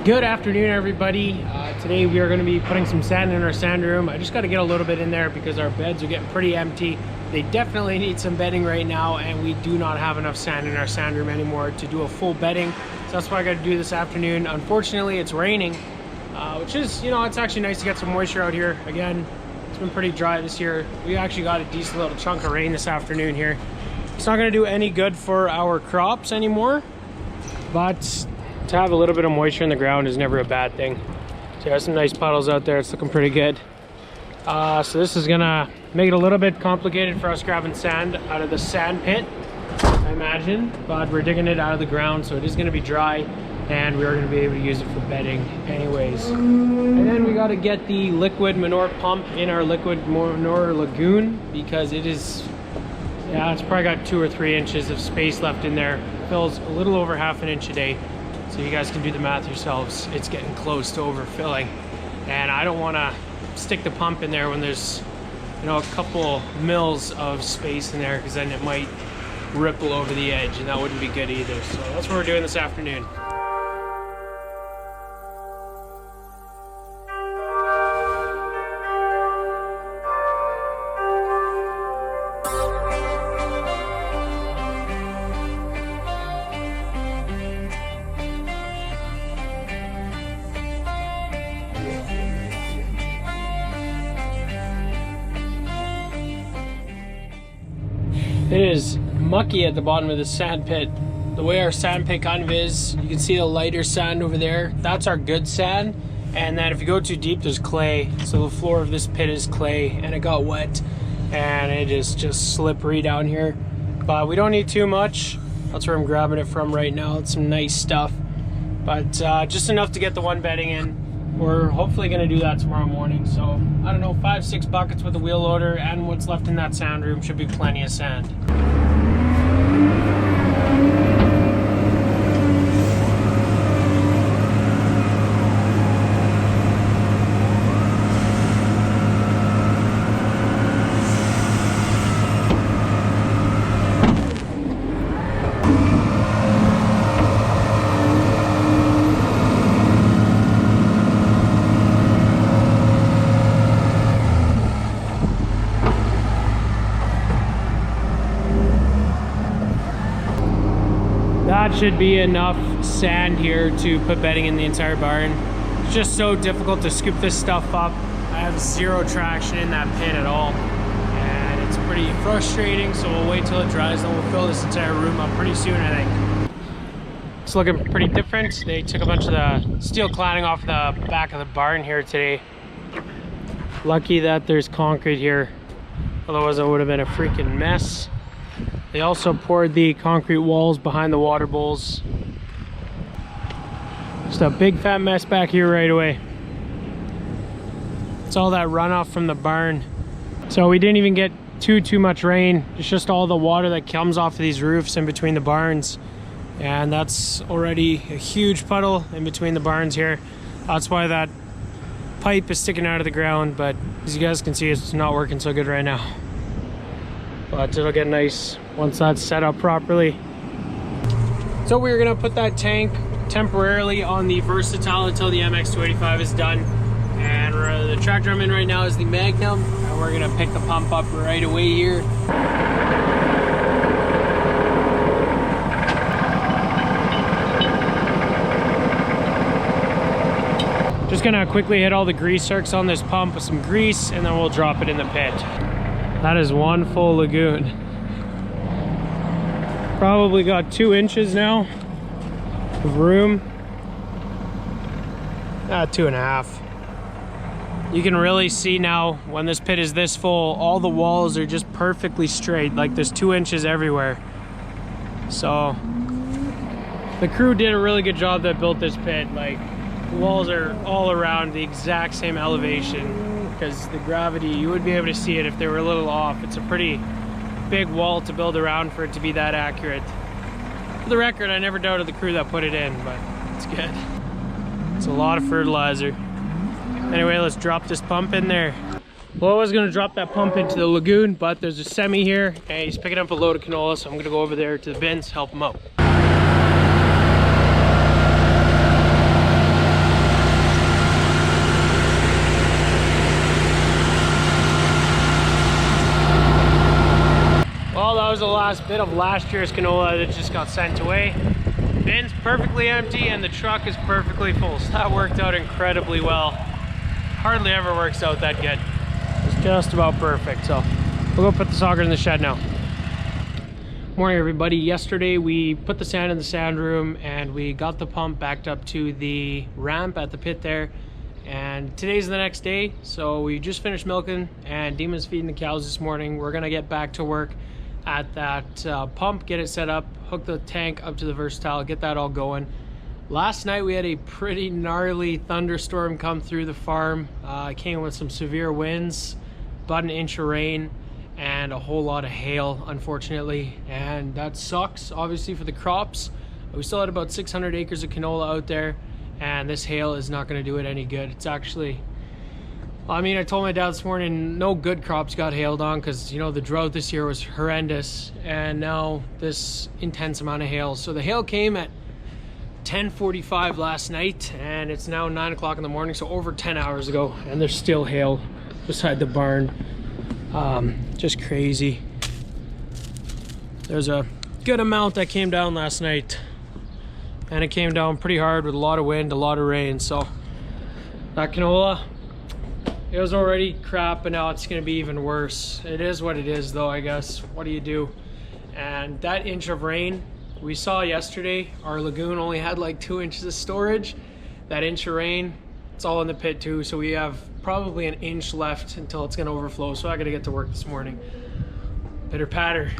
Good afternoon, everybody. Today we are going to be putting some sand in our sand room. I just got to get a little bit in there because our beds are getting pretty empty. They definitely need some bedding right now, and we do not have enough sand in our sand room anymore to do a full bedding. So that's what I got to do this afternoon. Unfortunately, it's raining, which is, you know, it's actually nice to get some moisture out here. Again, it's been pretty dry this year. We actually got a decent little chunk of rain this afternoon here. It's not going to do any good for our crops anymore, but to have a little bit of moisture in the ground is never a bad thing. So there's some nice puddles out there. It's looking pretty good. So this is gonna make it a little bit complicated for us grabbing sand out of the sand pit, I imagine, but we're digging it out of the ground, so it is gonna be dry, and we're gonna be able to use it for bedding anyways. And then we gotta get the liquid manure pump in our liquid manure lagoon, because it is, yeah, it's probably got 2 or 3 inches of space left in there. It fills a little over ½ an inch a day. So you guys can do the math yourselves. It's getting close to overfilling, and I don't want to stick the pump in there when there's, you know, a couple mils of space in there, because then it might ripple over the edge, and that wouldn't be good either. So that's what we're doing this afternoon. It is mucky at the bottom of the sand pit. The way our sand pit kind of is, you can see the lighter sand over there. That's our good sand. And then if you go too deep, there's clay. So the floor of this pit is clay, and it got wet, and it is just slippery down here. But we don't need too much. That's where I'm grabbing it from right now. It's some nice stuff, but just enough to get the one bedding in. We're hopefully going to do that tomorrow morning. So I don't know, 5-6 buckets with a wheel loader, and what's left in that sand room should be plenty of sand. That should be enough sand here to put bedding in the entire barn. It's just so difficult to scoop this stuff up. I have zero traction in that pit at all, and it's pretty frustrating. So we'll wait till it dries, and we'll fill this entire room up pretty soon, I think. It's looking pretty different. They took a bunch of the steel cladding off the back of the barn here today. Lucky that there's concrete here, otherwise it would have been a freaking mess. They also poured the concrete walls behind the water bowls. Just a big fat mess back here right away. It's all that runoff from the barn. So we didn't even get too much rain. It's just all the water that comes off of these roofs in between the barns. And that's already a huge puddle in between the barns here. That's why that pipe is sticking out of the ground, but as you guys can see, it's not working so good right now. But it'll get nice once that's set up properly. So we're gonna put that tank temporarily on the Versatile until the MX285 is done. And the tractor I'm in right now is the Magnum, and we're gonna pick the pump up right away here. Just gonna quickly hit all the grease zerks on this pump with some grease, and then we'll drop it in the pit. That is one full lagoon. Probably got 2 inches now of room. 2.5. You can really see now when this pit is this full, all the walls are just perfectly straight. Like there's 2 inches everywhere. So the crew did a really good job that built this pit. Like the walls are all around the exact same elevation, because the gravity, you would be able to see it if they were a little off. It's a pretty big wall to build around for it to be that accurate. For the record, I never doubted the crew that put it in, but it's good. It's a lot of fertilizer. Anyway, let's drop this pump in there. Well, I was gonna drop that pump into the lagoon, but there's a semi here, and he's picking up a load of canola, so I'm gonna go over there to the bins, help him out. bit of last year's canola that just got sent away. Bin's perfectly empty and the truck is perfectly full, so that worked out incredibly well. Hardly ever works out that good. It's just about perfect. So we'll go put the sauger in the shed now. Morning everybody. Yesterday we put the sand in the sand room and we got the pump backed up to the ramp at the pit there, and today's the next day. So we just finished milking and Demon's feeding the cows this morning. We're gonna get back to work at that pump, get it set up, hook the tank up to the Versatile, get that all going. Last night we had a pretty gnarly thunderstorm come through the farm. It came with some severe winds, about an inch of rain, and a whole lot of hail, unfortunately, and that sucks obviously for the crops. We still had about 600 acres of canola out there, and this hail is not going to do it any good. It's actually, I mean, I told my dad this morning no good crops got hailed on, because you know the drought this year was horrendous, and now this intense amount of hail. So the hail came at 10:45 last night and it's now 9 o'clock in the morning, so over 10 hours ago, and there's still hail beside the barn. Just crazy. There's a good amount that came down last night, and it came down pretty hard with a lot of wind, a lot of rain. So that canola, it was already crap, but now it's going to be even worse. It is what it is though, I guess. What do you do? And that inch of rain we saw yesterday, our lagoon only had like 2 inches of storage. That inch of rain, it's all in the pit too, so we have probably an inch left until it's gonna overflow. So I gotta get to work this morning. Pitter patter.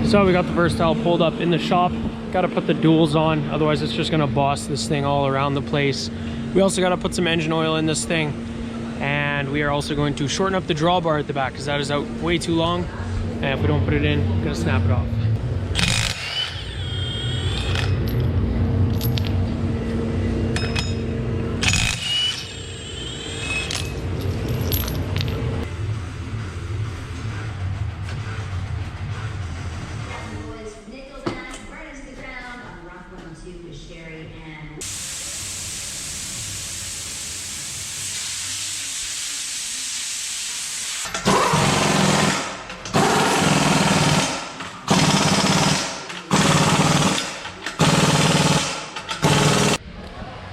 So we got the Versatile pulled up in the shop. Got to put the duals on, otherwise it's just gonna boss this thing all around the place. We also got to put some engine oil in this thing, and we are also going to shorten up the drawbar at the back because that is out way too long, and if we don't put it in, we're gonna snap it off.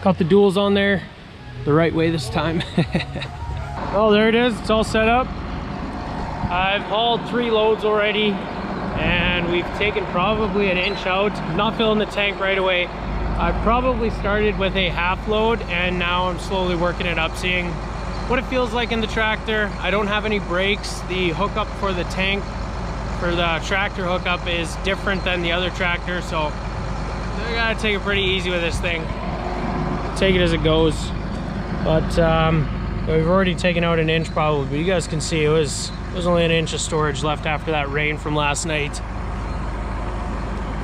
Got the duals on there the right way this time. Oh, there it is, it's all set up. I've hauled 3 loads already, and we've taken probably an inch out. Not filling the tank right away. I probably started with a half load, and now I'm slowly working it up, seeing what it feels like in the tractor. I don't have any brakes. The hookup for the tank, for the tractor hookup, is different than the other tractor, so I gotta take it pretty easy with this thing. Take it as it goes. But we've already taken out an inch probably, but you guys can see it was only an inch of storage left after that rain from last night.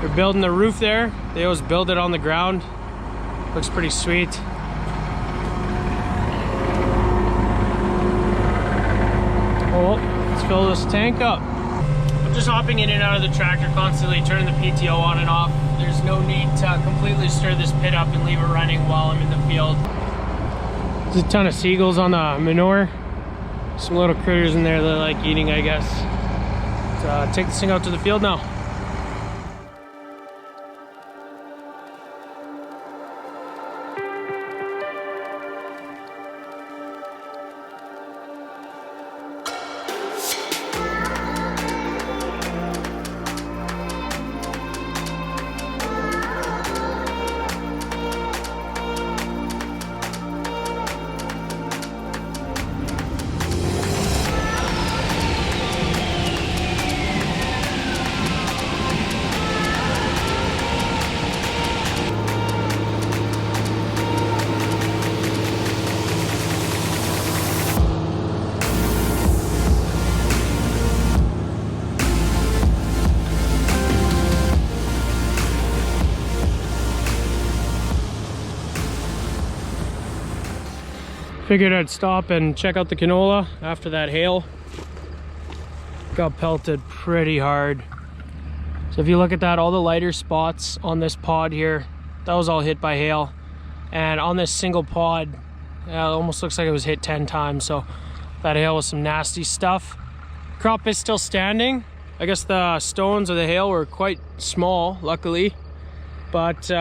They're building the roof there. They always build it on the ground. Looks pretty sweet. Oh, let's fill this tank up. I'm just hopping in and out of the tractor constantly, turning the PTO on and off. There's no need to completely stir this pit up and leave it running while I'm in the field. There's a ton of seagulls on the manure. Some little critters in there that I like eating, I guess. Let's take this thing out to the field now. Figured I'd stop and check out the canola after that hail. Got pelted pretty hard. So if you look at that, all the lighter spots on this pod here, that was all hit by hail. And on this single pod, it almost looks like it was hit 10 times. So that hail was some nasty stuff. Crop is still standing. I guess the stones of the hail were quite small, luckily. But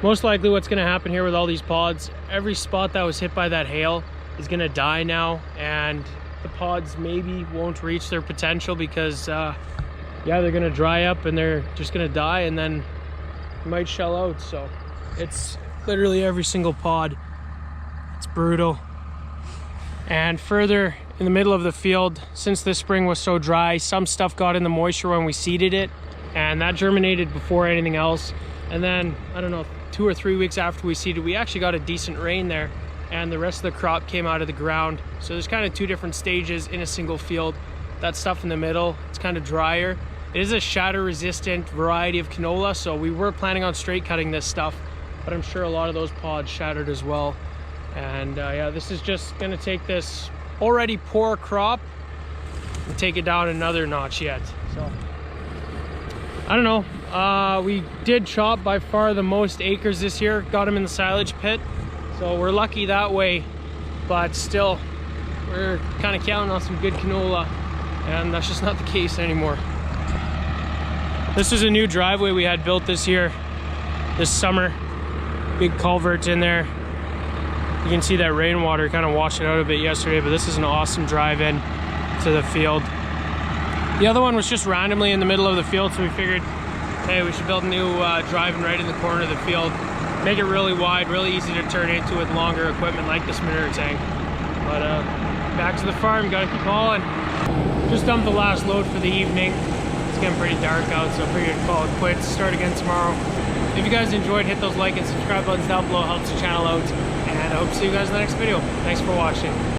most likely what's gonna happen here with all these pods, every spot that was hit by that hail is gonna die now, and the pods maybe won't reach their potential because yeah, they're gonna dry up and they're just gonna die, and then might shell out. So it's literally every single pod. It's brutal. And further in the middle of the field, since this spring was so dry, some stuff got in the moisture when we seeded it, and that germinated before anything else. And then, I don't know, 2 or 3 weeks after we seeded, we actually got a decent rain there, and the rest of the crop came out of the ground. So there's kind of 2 different stages in a single field. That stuff in the middle, it's kind of drier. It is a shatter resistant variety of canola, so we were planning on straight cutting this stuff, but I'm sure a lot of those pods shattered as well. And yeah, this is just gonna take this already poor crop and take it down another notch yet. So I don't know. We did chop by far the most acres this year, got them in the silage pit, so we're lucky that way. But still, we're kind of counting on some good canola, and that's just not the case anymore. This is a new driveway we had built this year, this summer. Big culvert in there. You can see that rainwater kind of washed it out a bit yesterday, but this is an awesome drive in to the field. The other one was just randomly in the middle of the field, so we figured, hey, we should build a new drive-in right in the corner of the field. Make it really wide, really easy to turn into with longer equipment like this Manure tank. But back to the farm, gotta keep hauling. Just dumped the last load for the evening. It's getting pretty dark out, so I figured I'd call it quits, start again tomorrow. If you guys enjoyed, hit those like and subscribe buttons down below, helps the channel out. And I hope to see you guys in the next video. Thanks for watching.